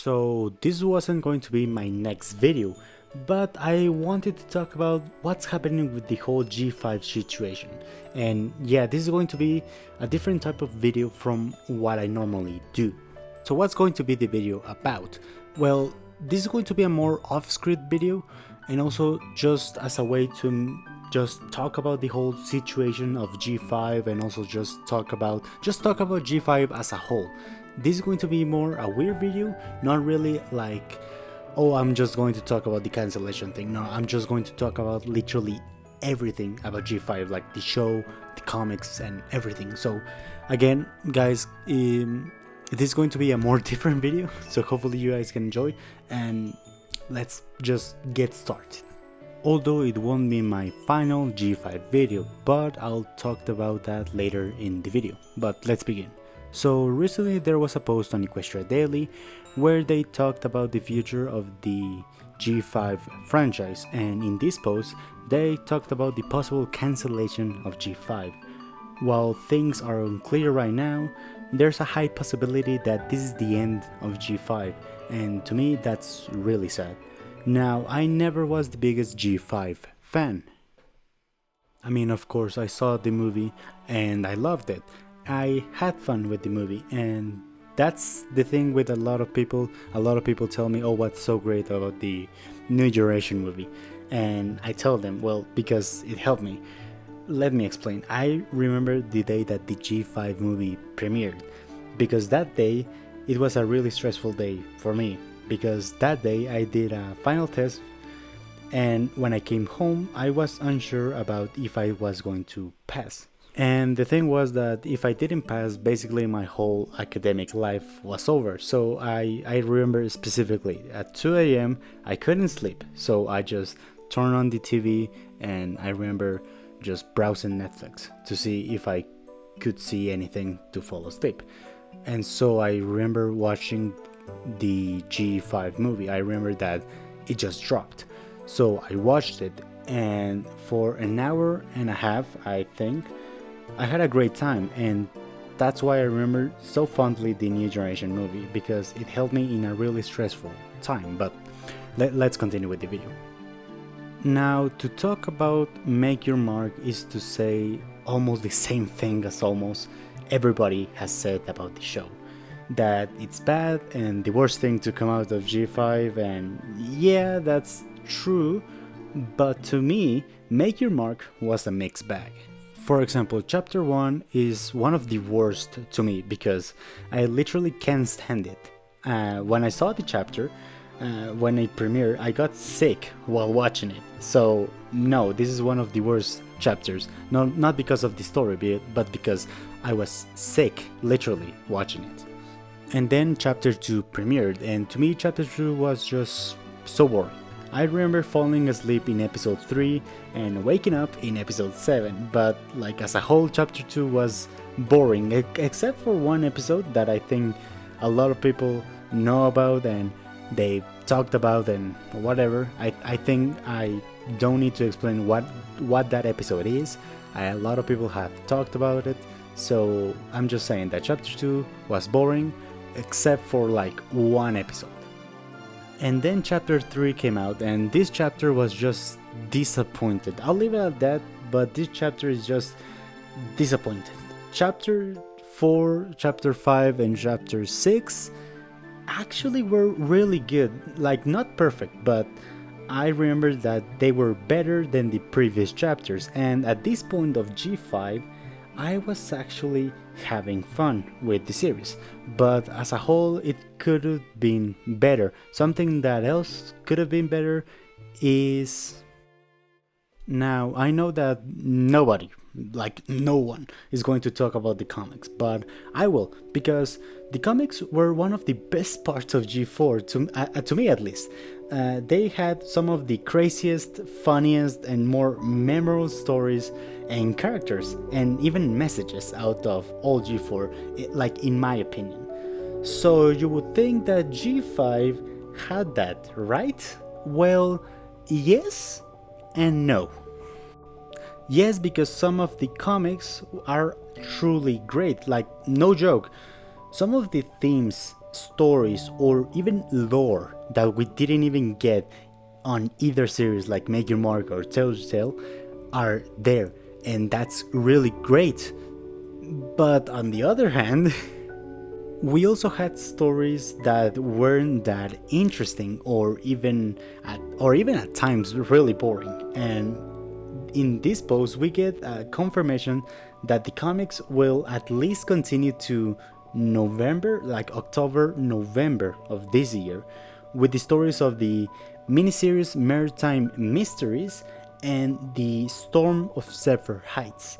So this wasn't going to be my next video, but I wanted to talk about what's happening with the whole G5 situation. And yeah, this is going to be a different type of video from what I normally do. So what's going to be the video about? Well, this is going to be a more off-script video, and also just as a way to just talk about the whole situation of G5, and also just talk about G5 as a whole. This is going to be more a weird video, not really like, oh, I'm just going to talk about the cancellation thing. No, I'm just going to talk about literally everything about G5, like the show, the comics, and everything. So again, guys, this is going to be a more different video, so hopefully you guys can enjoy, and let's just get started. Although it won't be my final G5 video, but I'll talk about that later in the video. But let's begin. So recently there was a post on Equestria Daily where they talked about the future of the G5 franchise, and in this post they talked about the possible cancellation of G5. While things are unclear right now, there's a high possibility that this is the end of G5, and to me that's really sad. Now, I never was the biggest G5 fan. I mean, of course, I saw the movie and I loved it. I had fun with the movie, and that's the thing with a lot of people. A lot of people tell me, oh, what's so great about the New Generation movie? And I tell them, well, because it helped me. Let me explain. I remember the day that the G5 movie premiered, because that day it was a really stressful day for me, because that day I did a final test, and when I came home I was unsure about if I was going to pass. And the thing was that if I didn't pass, basically my whole academic life was over. So I remember specifically at 2 a.m. I couldn't sleep, so I just turned on the TV, and I remember just browsing Netflix to see if I could see anything to fall asleep. And so I remember watching the G5 movie. I remember that it just dropped, so I watched it, and for an hour and a half I think I had a great time, and that's why I remember so fondly the New Generation movie, because it helped me in a really stressful time. But let's continue with the video. Now, to talk about Make Your Mark is to say almost the same thing as almost everybody has said about the show. That it's bad and the worst thing to come out of G5, and yeah, that's true, but to me, Make Your Mark was a mixed bag. For example, chapter 1 is one of the worst to me because I literally can't stand it. When I saw the chapter, when it premiered, I got sick while watching it. So no, this is one of the worst chapters. No, not because of the story, but because I was sick literally watching it. And then chapter 2 premiered, and to me chapter 2 was just so boring. I remember falling asleep in episode 3 and waking up in episode 7, but like as a whole chapter 2 was boring, except for one episode that I think a lot of people know about and they talked about and whatever. I think I don't need to explain what that episode is. A lot of people have talked about it, so I'm just saying that chapter 2 was boring except for like one episode. And then chapter 3 came out, and this chapter was just disappointed. I'll leave it at that, but this chapter is just disappointed. Chapter 4, chapter 5, and chapter 6 actually were really good. Like, not perfect, but I remember that they were better than the previous chapters, and at this point of G5 I was actually having fun with the series, but as a whole it could have been better. Something that else could have been better is, now I know that nobody, like no one, is going to talk about the comics, but I will, because the comics were one of the best parts of G4 to me at least. They had some of the craziest, funniest, and more memorable stories and characters, and even messages out of all G4, like in my opinion. So you would think that G5 had that, right? Well, yes and no. Yes, because some of the comics are truly great, like no joke. Some of the themes stories or even lore that we didn't even get on either series like Make Your Mark or Tell Your Tale are there, and that's really great. But on the other hand, we also had stories that weren't that interesting or even at times really boring. And in this post we get a confirmation that the comics will at least continue to November, like October, November of this year, with the stories of the miniseries Maritime Mysteries and the Storm of Zephyr Heights.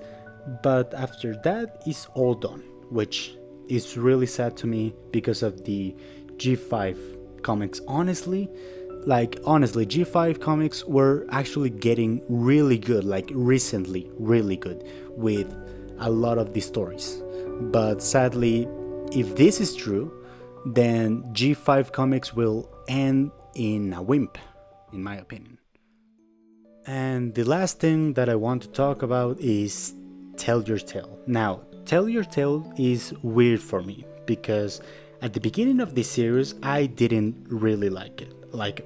But after that is all done, which is really sad to me because of the G5 comics. Honestly, G5 comics were actually getting really good, like recently really good, with a lot of the stories. But sadly, if this is true, then G5 comics will end in a wimp, in my opinion. And the last thing that I want to talk about is Tell Your Tale. Now, Tell Your Tale is weird for me because at the beginning of this series I didn't really like it. Like,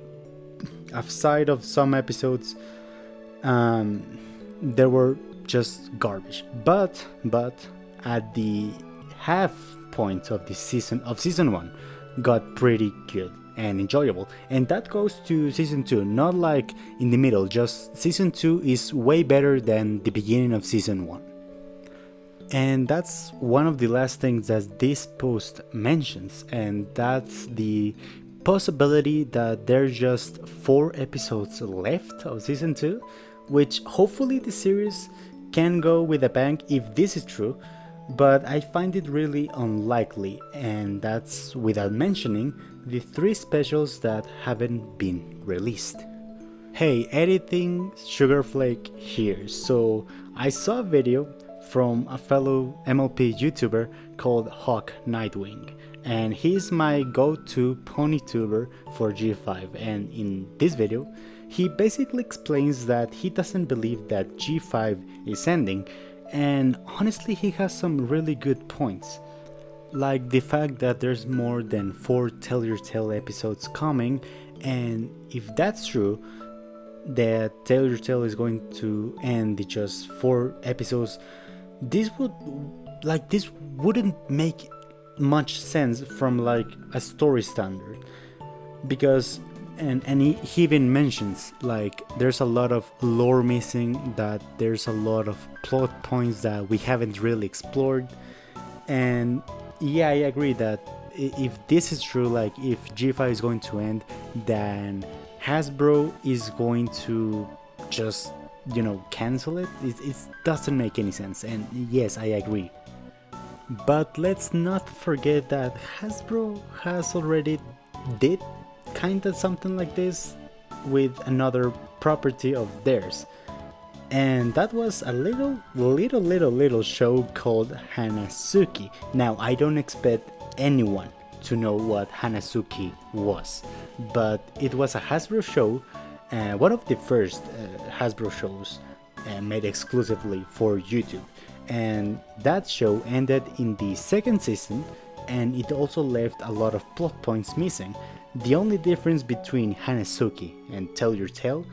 aside of some episodes, there were just garbage. But at the half point of the season 1 got pretty good and enjoyable, and that goes to season 2, not like in the middle, just season 2 is way better than the beginning of season 1. And that's one of the last things that this post mentions, and that's the possibility that there's just 4 episodes left of season 2, which hopefully the series can go with a bang if this is true, but I find it really unlikely, and that's without mentioning the 3 specials that haven't been released. Hey, editing Sugarflake here. So I saw a video from a fellow MLP YouTuber called Hawk Nightwing, and he's my go-to ponytuber for G5, and in this video he basically explains that he doesn't believe that G5 is ending, and honestly he has some really good points, like the fact that there's more than 4 Tell Your Tale episodes coming, and if that's true, that Tell Your Tale is going to end in just 4 episodes, this wouldn't make much sense from like a story standard, because and he even mentions like there's a lot of lore missing, that there's a lot of plot points that we haven't really explored. And yeah, I agree that if this is true, like if G5 is going to end, then Hasbro is going to just, cancel it. It doesn't make any sense, and yes, I agree. But let's not forget that Hasbro has already did kinda something like this with another property of theirs, and that was a little show called Hanazuki. Now, I don't expect anyone to know what Hanazuki was, but it was a Hasbro show, one of the first Hasbro shows made exclusively for YouTube, and that show ended in the 2nd season, and it also left a lot of plot points missing. The only difference between Hanazuki and Tell Your Tale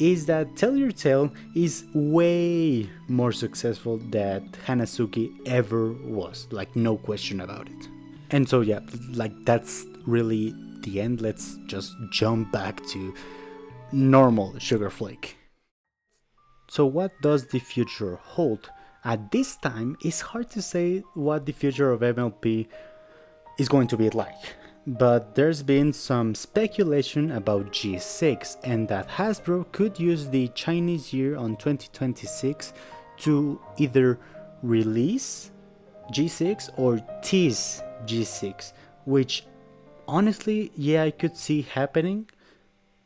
is that Tell Your Tale is way more successful than Hanazuki ever was, like no question about it. And so yeah, like that's really the end. Let's just jump back to normal Sugarflake. So what does the future hold? At this time, it's hard to say what the future of MLP is going to be like, but there's been some speculation about G6 and that Hasbro could use the Chinese year on 2026 to either release G6 or tease G6, which honestly, yeah, I could see happening,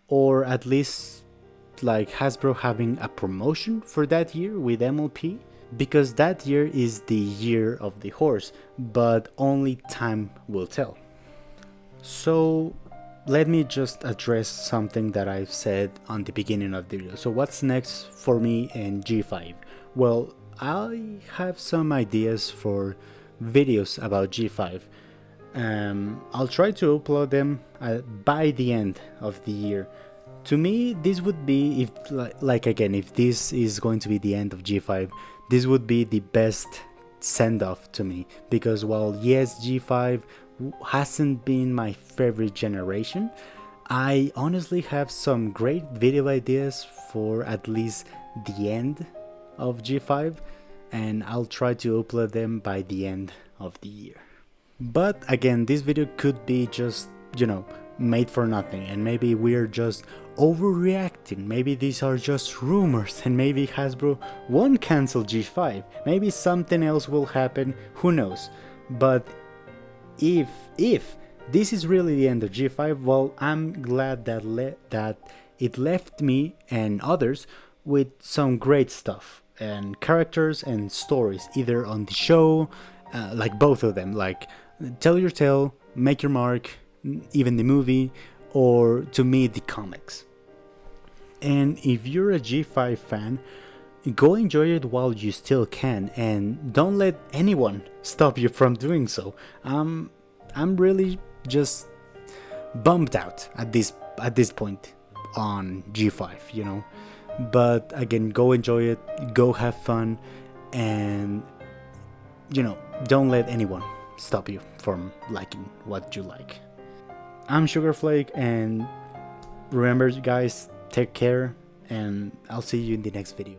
or at least like Hasbro having a promotion for that year with MLP, because that year is the year of the horse, but only time will tell. So let me just address something that I've said on the beginning of the video. So what's next for me in G5? Well, I have some ideas for videos about G5. I'll try to upload them by the end of the year. To me, this would be, if like again, if this is going to be the end of G5, this would be the best send-off to me, because while yes, G5 hasn't been my favorite generation, I honestly have some great video ideas for at least the end of G5, and I'll try to upload them by the end of the year. But again, this video could be just, you know, made for nothing, and maybe we're just overreacting. Maybe these are just rumors, and maybe Hasbro won't cancel G5. Maybe something else will happen, who knows. But if this is really the end of G5, well, I'm glad that it left me and others with some great stuff and characters and stories, either on the show, like both of them, like Tell Your Tale, Make Your Mark, even the movie, or to me the comics. And if you're a G5 fan, go enjoy it while you still can, and don't let anyone stop you from doing so. I'm really just bummed out at this point on G5, you know. But again, go enjoy it, go have fun, and you know, don't let anyone stop you from liking what you like. I'm Sugarflake, and remember guys, take care, and I'll see you in the next video.